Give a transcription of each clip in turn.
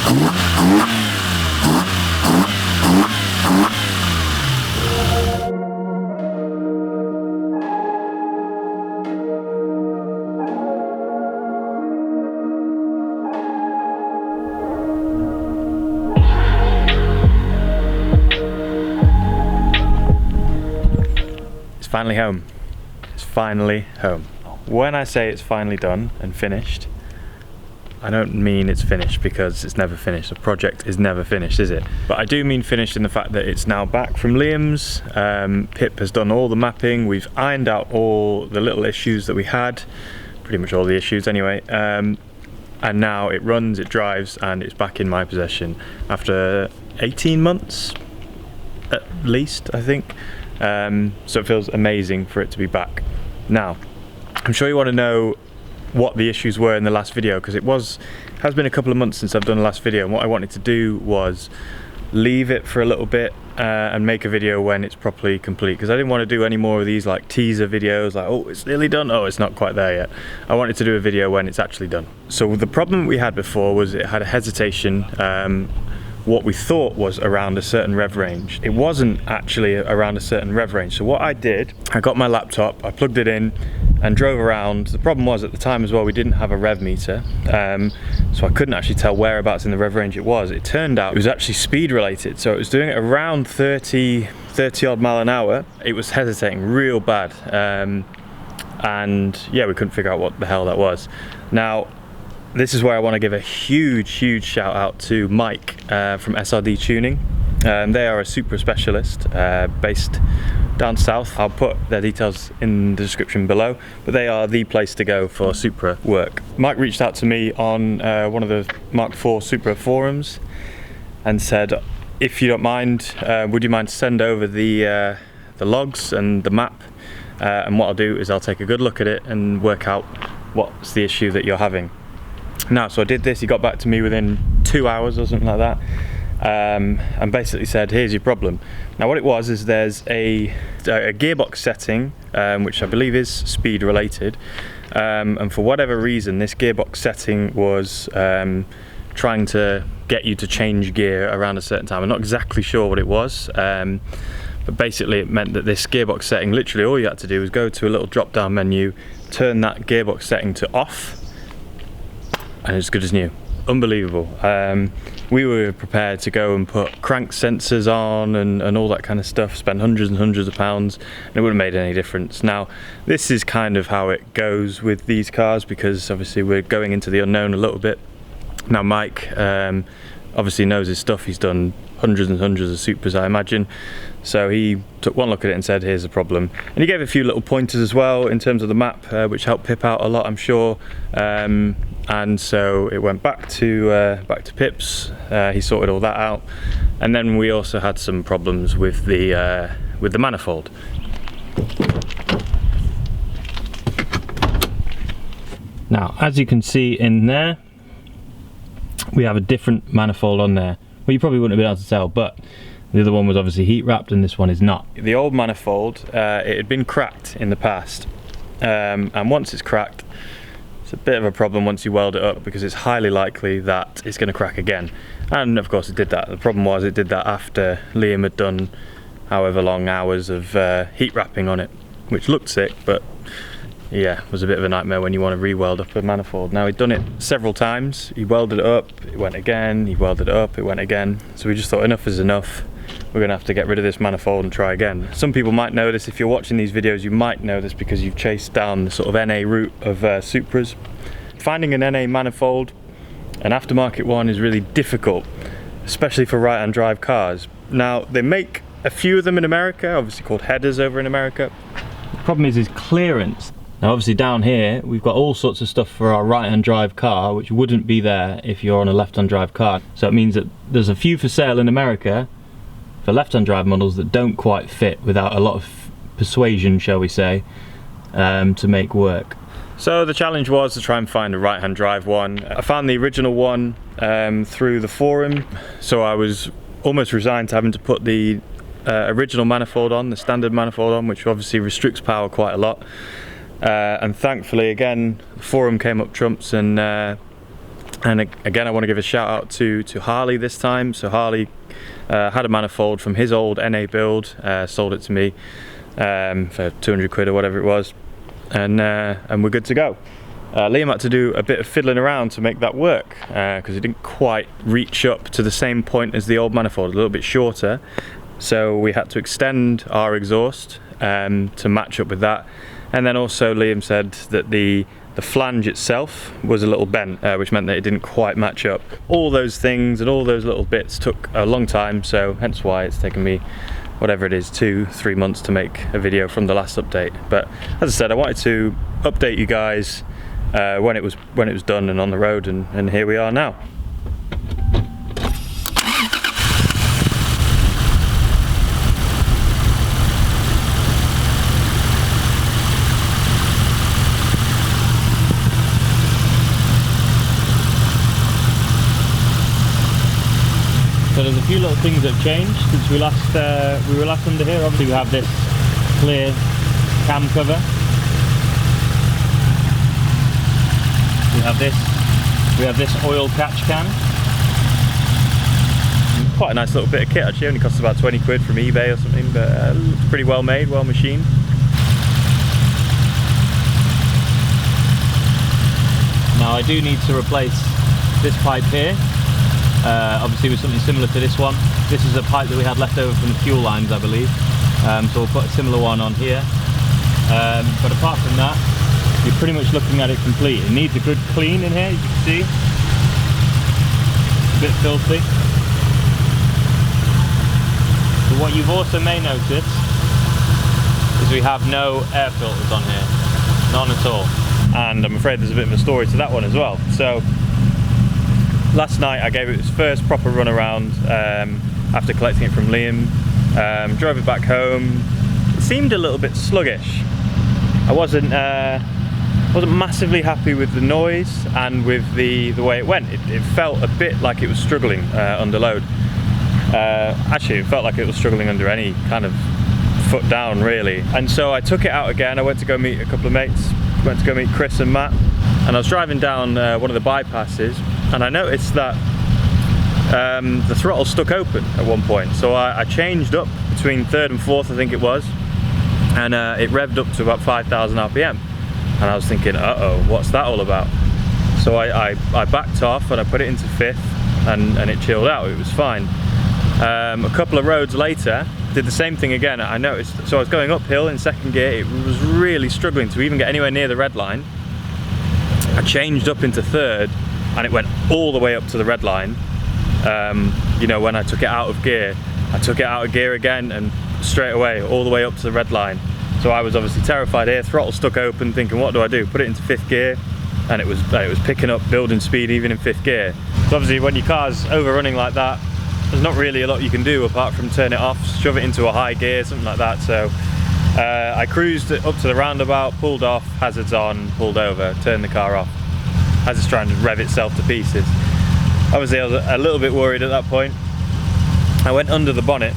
Finally home. It's finally home. When I say it's finally done and finished, I don't mean it's finished because it's never finished. A project is never finished, is it? But I do mean finished in the fact that it's now back from Liam's. Pip has done all the mapping. We've ironed out all the little issues that we had. Pretty much all the issues anyway. And now it runs, it drives, and it's back in my possession after 18 months at least, I think. So it feels amazing for it to be back. Now, I'm sure you want to know what the issues were in the last video, because has been a couple of months since I've done the last video, and what I wanted to do was leave it for a little bit and make a video when it's properly complete, because I didn't want to do any more of these like teaser videos like, oh, it's nearly done, oh, it's not quite there yet. I wanted to do a video when it's actually done. So the problem we had before was it had a hesitation, what we thought was around a certain rev range. It wasn't actually around a certain rev range. So what I did, I got my laptop, I plugged it in and drove around. The problem was at the time as well, we didn't have a rev meter, so I couldn't actually tell whereabouts in the rev range it was. It turned out it was actually speed related, so it was doing it around 30 odd mile an hour. It was hesitating real bad, and yeah, we couldn't figure out what the hell that was. Now, this is where I want to give a huge shout out to Mike from SRD Tuning. They are a Supra specialist based down south. I'll put their details in the description below, but they are the place to go for Supra work. Mike reached out to me on one of the Mark IV Supra forums and said, if you don't mind, would you mind to send over the logs and the map, and what I'll do is I'll take a good look at it and work out what's the issue that you're having. Now, so I did this, he got back to me within 2 hours or something like that, and basically said, here's your problem. Now what it was is there's a gearbox setting, which I believe is speed related, and for whatever reason this gearbox setting was trying to get you to change gear around a certain time. I'm not exactly sure what it was, but basically it meant that this gearbox setting, literally all you had to do was go to a little drop down menu, turn that gearbox setting to off, and it's good as new. Unbelievable. We were prepared to go and put crank sensors on and all that kind of stuff, spend hundreds and hundreds of pounds, and it wouldn't have made any difference. Now, this is kind of how it goes with these cars, because obviously we're going into the unknown a little bit. Now Mike obviously knows his stuff. He's done hundreds and hundreds of Supras, I imagine. So he took one look at it and said, here's the problem. And he gave a few little pointers as well in terms of the map, which helped Pip out a lot, I'm sure. And so it went back to Pip's. He sorted all that out. And then we also had some problems with the manifold. Now, as you can see in there, we have a different manifold on there. Well, you probably wouldn't have been able to tell, but the other one was obviously heat wrapped and this one is not. The old manifold, it had been cracked in the past, and once it's cracked, it's a bit of a problem once you weld it up, because it's highly likely that it's going to crack again. And of course it did that. The problem was it did that after Liam had done however long hours of heat wrapping on it, which looked sick, but yeah, it was a bit of a nightmare when you want to re-weld up a manifold. Now, he'd done it several times. He welded it up, it went again, he welded it up, it went again. So we just thought enough is enough. We're gonna have to get rid of this manifold and try again. Some people might know this. If you're watching these videos, you might know this because you've chased down the sort of NA route of Supras. Finding an NA manifold, an aftermarket one, is really difficult, especially for right-hand drive cars. Now, they make a few of them in America, obviously called headers over in America. The problem is clearance. Now obviously down here we've got all sorts of stuff for our right-hand drive car which wouldn't be there if you're on a left-hand drive car. So it means that there's a few for sale in America for left-hand drive models that don't quite fit without a lot of persuasion, shall we say, to make work. So the challenge was to try and find a right-hand drive one. I found the original one through the forum, so I was almost resigned to having to put the original manifold on, the standard manifold on, which obviously restricts power quite a lot. And thankfully, again, the forum came up trumps, and And again, I want to give a shout out to Harley this time. So Harley had a manifold from his old NA build, sold it to me for 200 quid or whatever it was, and we're good to go. Liam had to do a bit of fiddling around to make that work because it didn't quite reach up to the same point as the old manifold, a little bit shorter. So we had to extend our exhaust to match up with that. And then also Liam said that the flange itself was a little bent, which meant that it didn't quite match up. All those things and all those little bits took a long time, so hence why it's taken me, whatever it is, 2-3 months to make a video from the last update. But as I said, I wanted to update you guys when it was done and on the road, and here we are now. So there's a few little things that have changed since we were last under here. Obviously we have this clear cam cover. We have this oil catch can. Quite a nice little bit of kit actually, only costs about 20 quid from eBay or something, but looks pretty well made, well machined. Now I do need to replace this pipe here. Obviously with something similar to this one. This is a pipe that we had left over from the fuel lines, I believe. So we'll put a similar one on here. But apart from that, you're pretty much looking at it complete. It needs a good clean in here, you can see. A bit filthy. But what you've also may notice is we have no air filters on here. None at all. And I'm afraid there's a bit of a story to that one as well. So last night I gave it its first proper run around after collecting it from Liam. Drove it back home. It seemed a little bit sluggish. I wasn't massively happy with the noise and with the way it went. It felt a bit like it was struggling under load. Actually, it felt like it was struggling under any kind of foot down really. And so I took it out again. I went to go meet a couple of mates. Went to go meet Chris and Matt. And I was driving down one of the bypasses, and I noticed that the throttle stuck open at one point. So I changed up between third and fourth, I think it was, and it revved up to about 5,000 RPM. And I was thinking, uh-oh, what's that all about? So I backed off and I put it into fifth, and it chilled out, it was fine. A couple of roads later, did the same thing again. I noticed, so I was going uphill in second gear, it was really struggling to even get anywhere near the red line. I changed up into third and it went all the way up to the red line. You know, when I took it out of gear, I took it out of gear again and straight away all the way up to the red line. So I was obviously terrified here, throttle stuck open, thinking what do I do? Put it into fifth gear, and it was picking up, building speed even in fifth gear. So obviously when your car's overrunning like that, there's not really a lot you can do apart from turn it off, shove it into a high gear, something like that. So I cruised up to the roundabout, pulled off, hazards on, pulled over, turned the car off as it's trying to rev itself to pieces. Obviously I was a little bit worried at that point. I went under the bonnet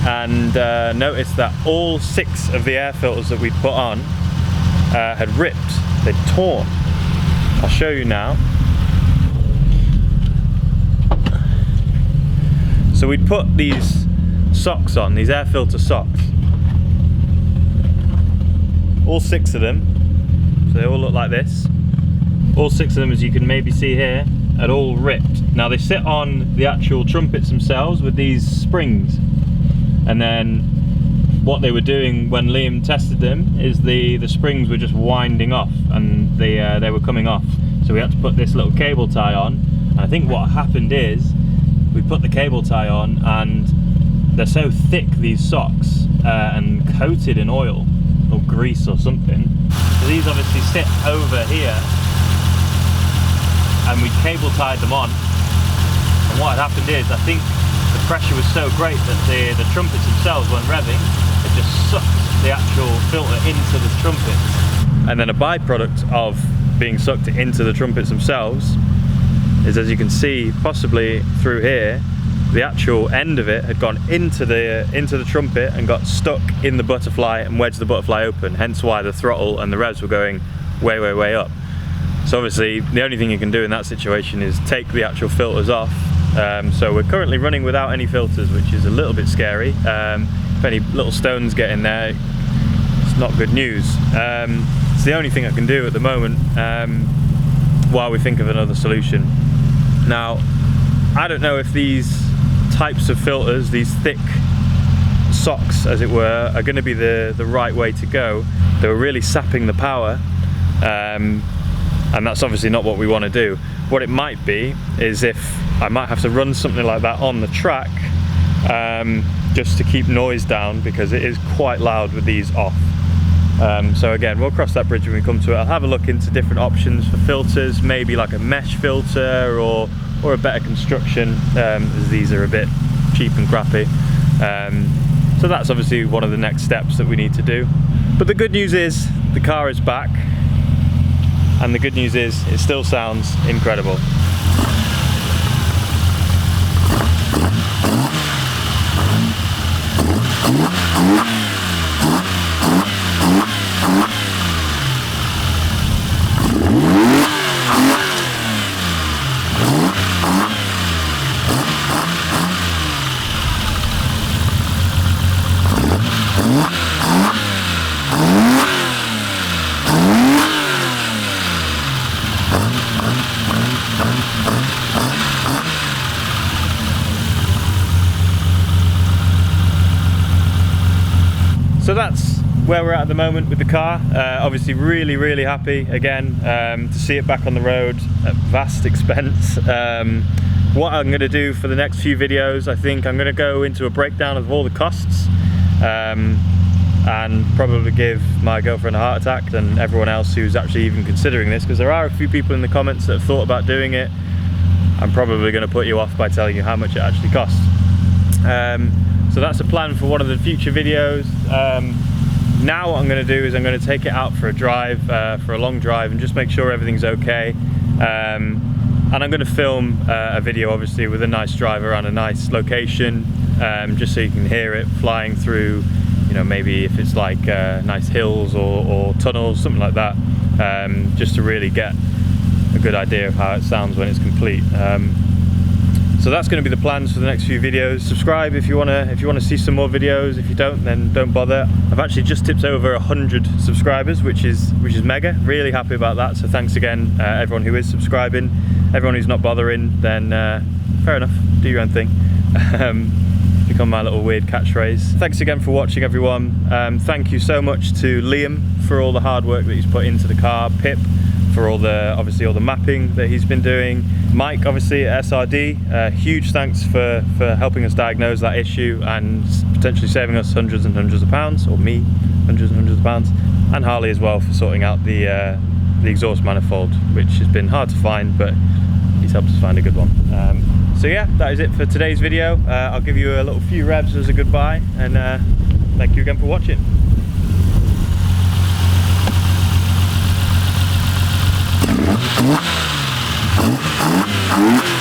and noticed that all 6 of the air filters that we'd put on had ripped, they'd torn. I'll show you now. So we'd put these socks on, these air filter socks. All 6 of them, so they all look like this. All 6 of them, as you can maybe see here, had all ripped. Now they sit on the actual trumpets themselves with these springs. And then what they were doing when Liam tested them is the springs were just winding off, and they were coming off. So we had to put this little cable tie on. And I think what happened is, we put the cable tie on and they're so thick, these socks, and coated in oil or grease or something. So these obviously sit over here, and we cable tied them on. And what had happened is, I think the pressure was so great that the trumpets themselves, when revving, it just sucked the actual filter into the trumpets. And then a byproduct of being sucked into the trumpets themselves is, as you can see, possibly through here, the actual end of it had gone into the trumpet and got stuck in the butterfly and wedged the butterfly open, hence why the throttle and the revs were going way, way, way up. So obviously the only thing you can do in that situation is take the actual filters off. So we're currently running without any filters, which is a little bit scary. If any little stones get in there, it's not good news. It's the only thing I can do at the moment while we think of another solution. Now, I don't know if these types of filters, these thick socks as it were, are going to be the right way to go. They were really sapping the power, and that's obviously not what we want to do. What it might be is if I might have to run something like that on the track just to keep noise down, because it is quite loud with these off. So again, we'll cross that bridge when we come to it. I'll have a look into different options for filters, maybe like a mesh filter or a better construction, as these are a bit cheap and crappy. So that's obviously one of the next steps that we need to do. But the good news is the car is back, and the good news is it still sounds incredible. So that's where we're at the moment with the car. Obviously really happy again to see it back on the road at vast expense. What I'm going to do for the next few videos, I think I'm going to go into a breakdown of all the costs, and probably give my girlfriend a heart attack and everyone else who's actually even considering this, because there are a few people in the comments that have thought about doing it. I'm probably going to put you off by telling you how much it actually costs. So that's a plan for one of the future videos. Now what I'm going to do is I'm going to take it out for a drive, for a long drive, and just make sure everything's okay. And I'm going to film a video obviously with a nice drive around a nice location, just so you can hear it flying through, you know, maybe if it's like nice hills or tunnels, something like that, just to really get a good idea of how it sounds when it's complete. So that's going to be the plans for the next few videos. Subscribe if you want to see some more videos. If you don't, then don't bother. I've actually just tipped over 100 subscribers, which is mega. Really happy about that. So thanks again, everyone who is subscribing. Everyone who's not bothering, then fair enough. Do your own thing. Become my little weird catchphrase. Thanks again for watching, everyone. Thank you so much to Liam for all the hard work that he's put into the car. Pip for obviously all the mapping that he's been doing. Mike, obviously at SRD, huge thanks for helping us diagnose that issue and potentially saving us hundreds and hundreds of pounds, or me, hundreds and hundreds of pounds. And Harley as well for sorting out the exhaust manifold, which has been hard to find, but he's helped us find a good one. So yeah, that is it for today's video. I'll give you a little few revs as a goodbye, and thank you again for watching. Mm-hmm.